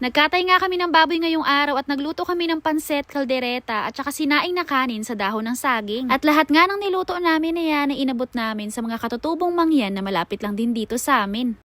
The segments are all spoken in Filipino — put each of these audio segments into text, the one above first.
Nagkatay nga kami ng baboy ngayong araw at nagluto kami ng pansit, kaldereta at saka sinaing na kanin sa dahon ng saging. At lahat nga ng niluto namin na yan ay inabot namin sa mga katutubong mangyan na malapit lang din dito sa amin.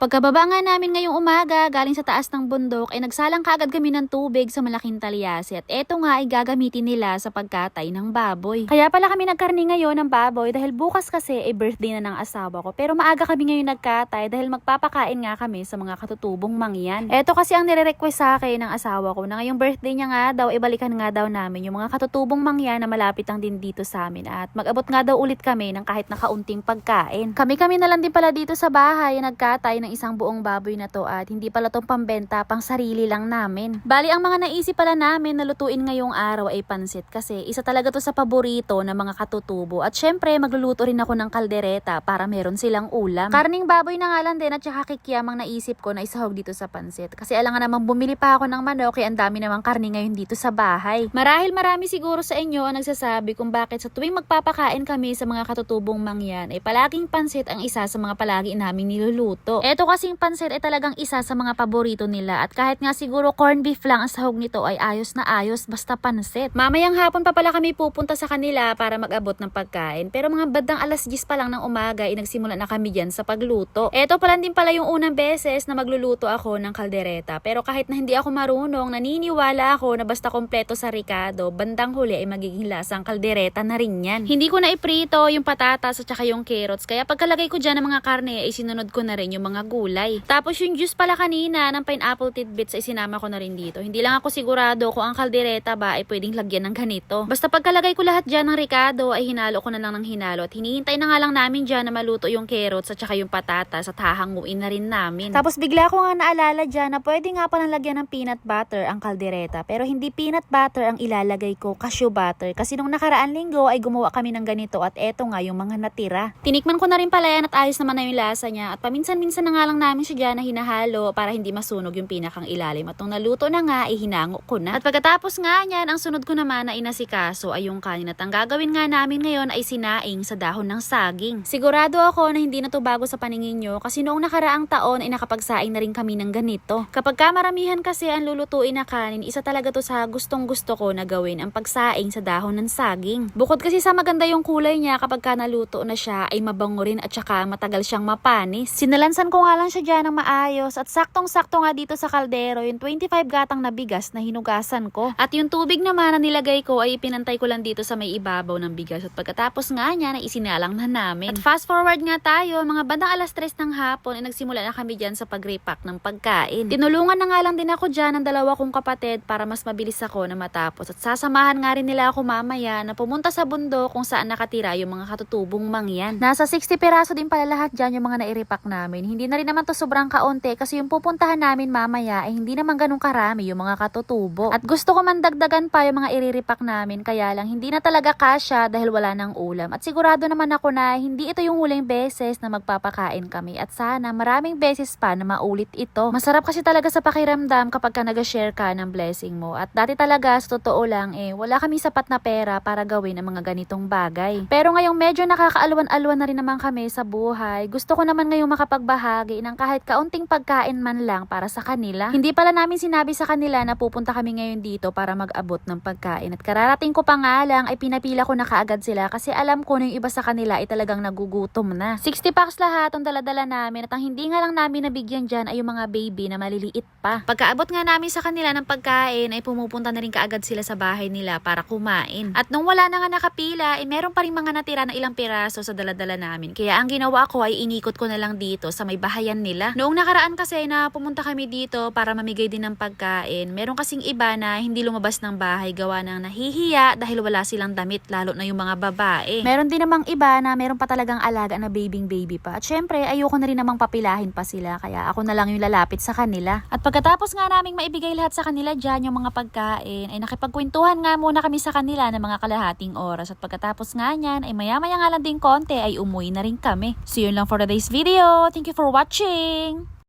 Pagkababa nga namin ngayong umaga, galing sa taas ng bundok, ay nagsalang kaagad kami ng tubig sa malaking talyasi at eto nga ay gagamitin nila sa pagkatay ng baboy. Kaya pala kami nagkarni ngayon ng baboy dahil bukas kasi ay birthday na ng asawa ko. Pero maaga kami ngayon nagkatay dahil magpapakain nga kami sa mga katutubong mangyan. Eto kasi ang nire-request sa akin ng asawa ko na ngayong birthday niya nga daw, ibalikan nga daw namin yung mga katutubong mangyan na malapit lang din dito sa amin at mag-abot nga daw ulit kami ng kahit nakaunting pagkain. Kami na lang din pala dito sa bahay nagkatay ng isang buong baboy na to at hindi pala tong pambenta, pang sarili lang namin. Bali ang mga naisip pala namin na lutuin ngayong araw ay pansit kasi isa talaga to sa paborito ng mga katutubo at syempre magluluto rin ako ng kaldereta para meron silang ulam. Karning baboy na nga lang din at saka kikiam ang naisip ko na isahog dito sa pansit kasi alam nga namang bumili pa ako ng manok kaya ang dami namang karni ngayon dito sa bahay. Marahil marami siguro sa inyo ang nagsasabi kung bakit sa tuwing magpapakain kami sa mga katutubong mangyan ay palaging pansit ang isa sa mga palagi naming niluluto. Ito kasing pansit ay talagang isa sa mga paborito nila at kahit nga siguro corn beef lang ang sahog nito ay ayos na ayos basta pansit. Mamayang hapon pa pala kami pupunta sa kanila para mag-abot ng pagkain pero mga bandang alas 10 pa lang ng umaga ay nagsimula na kami dyan sa pagluto. Ito pala din pala yung unang beses na magluluto ako ng kaldereta pero kahit na hindi ako marunong, naniniwala ako na basta kompleto sa ricado, bandang huli ay magiging lasang kaldereta na rin yan. Hindi ko na iprito yung patatas at saka yung carrots kaya pagkalagay ko dyan ng mga karne ay sinunod ko na rin yung mga gulay. Tapos yung juice pala kanina ng pineapple tidbits ay sinama ko na rin dito. Hindi lang ako sigurado kung ang kaldereta ba ay pwedeng lagyan ng ganito. Basta pagkalagay ko lahat dyan ng ricado ay hinalo ko na lang ng hinalo at hinihintay na nga lang namin dyan na maluto yung carrots at saka yung patatas at hahanguin na rin namin. Tapos bigla ko nga naalala dyan na pwede nga palang lagyan ng peanut butter ang kaldereta pero hindi peanut butter ang ilalagay ko, cashew butter kasi nung nakaraan linggo ay gumawa kami ng ganito at eto nga yung mga natira. Tinikman ko na rin pala yan at ayos naman na yung lasa niya at paminsan-minsan na nga lang namin siya dyan na hinahalo para hindi masunog yung pinakang ilalim at nung naluto na nga ay hinango ko na. At pagkatapos nga yan, ang sunod ko naman na inasikaso ay yung kanin at ang gagawin nga namin ngayon ay sinaing sa dahon ng saging. Sigurado ako na hindi na to bago sa paningin nyo kasi noong nakaraang taon ay nakapagsaing na rin kami ng ganito. Kapag maramihan kasi ang lulutuin na kanin, isa talaga to sa gustong gusto ko na gawin ang pagsaing sa dahon ng saging. Bukod kasi sa maganda yung kulay niya kapag naluto na siya ay mabango rin at saka matagal siyang mapanis. Sinalansan ko nga lang siya dyan ng maayos at saktong-sakto nga dito sa kaldero yung 25 gatang na bigas na hinugasan ko. At yung tubig naman na nilagay ko ay pinantay ko lang dito sa may ibabaw ng bigas at pagkatapos nga niya na isinalang na namin. At fast forward nga tayo, mga bandang alas 3 ng hapon ay nagsimula na kami dyan sa pag-repack ng pagkain. Tinulungan na nga lang din ako dyan ng dalawa kong kapatid para mas mabilis ako na matapos at sasamahan nga rin nila ako mamaya na pumunta sa bundok kung saan nakatira yung mga katutubong mangyan. Nasa 60 piraso din pala lahat dyan yung mga nai-repack namin. Hindi na rin naman to sobrang kaunti kasi yung pupuntahan namin mamaya ay hindi naman ganun karami yung mga katutubo. At gusto ko man dagdagan pa yung mga iriripak namin kaya lang hindi na talaga kasya dahil wala ng ulam. At sigurado naman ako na hindi ito yung huling beses na magpapakain kami at sana maraming beses pa na maulit ito. Masarap kasi talaga sa pakiramdam kapag ka nag-share ka ng blessing mo. At dati talaga sa totoo lang wala kami sapat na pera para gawin ang mga ganitong bagay. Pero ngayong medyo nakakaalwan-alwan na rin naman kami sa buhay, gusto ko naman ngayong makapagbahagi ng kahit kaunting pagkain man lang para sa kanila. Hindi pala namin sinabi sa kanila na pupunta kami ngayon dito para mag-abot ng pagkain. At kararating ko pa nga lang ay pinapila ko na kaagad sila kasi alam ko na yung iba sa kanila ay talagang nagugutom na. 60 packs lahat ang daladala namin at ang hindi nga lang namin nabigyan dyan ay yung mga baby na maliliit pa. Pagkaabot nga namin sa kanila ng pagkain ay pumupunta na rin kaagad sila sa bahay nila para kumain. At nung wala na nga nakapila ay meron pa rin mga natira na ilang piraso sa daladala namin. Kaya ang ginawa ko ay inikot ko na lang dito sa may bahayan nila. Noong nakaraan kasi na pumunta kami dito para mamigay din ng pagkain, meron kasing iba na hindi lumabas ng bahay gawa ng nahihiya dahil wala silang damit lalo na yung mga babae. Meron din namang iba na meron pa talagang alaga na baby pa. At syempre ayoko na rin namang papilahin pa sila kaya ako na lang yung lalapit sa kanila. At pagkatapos nga naming maibigay lahat sa kanila dyan yung mga pagkain ay nakipagkwentuhan nga muna kami sa kanila ng mga kalahating oras at pagkatapos nga nyan ay maya-maya nga lang din konti ay umuwi na rin kami. So yun lang for today's video. Thank you for watching!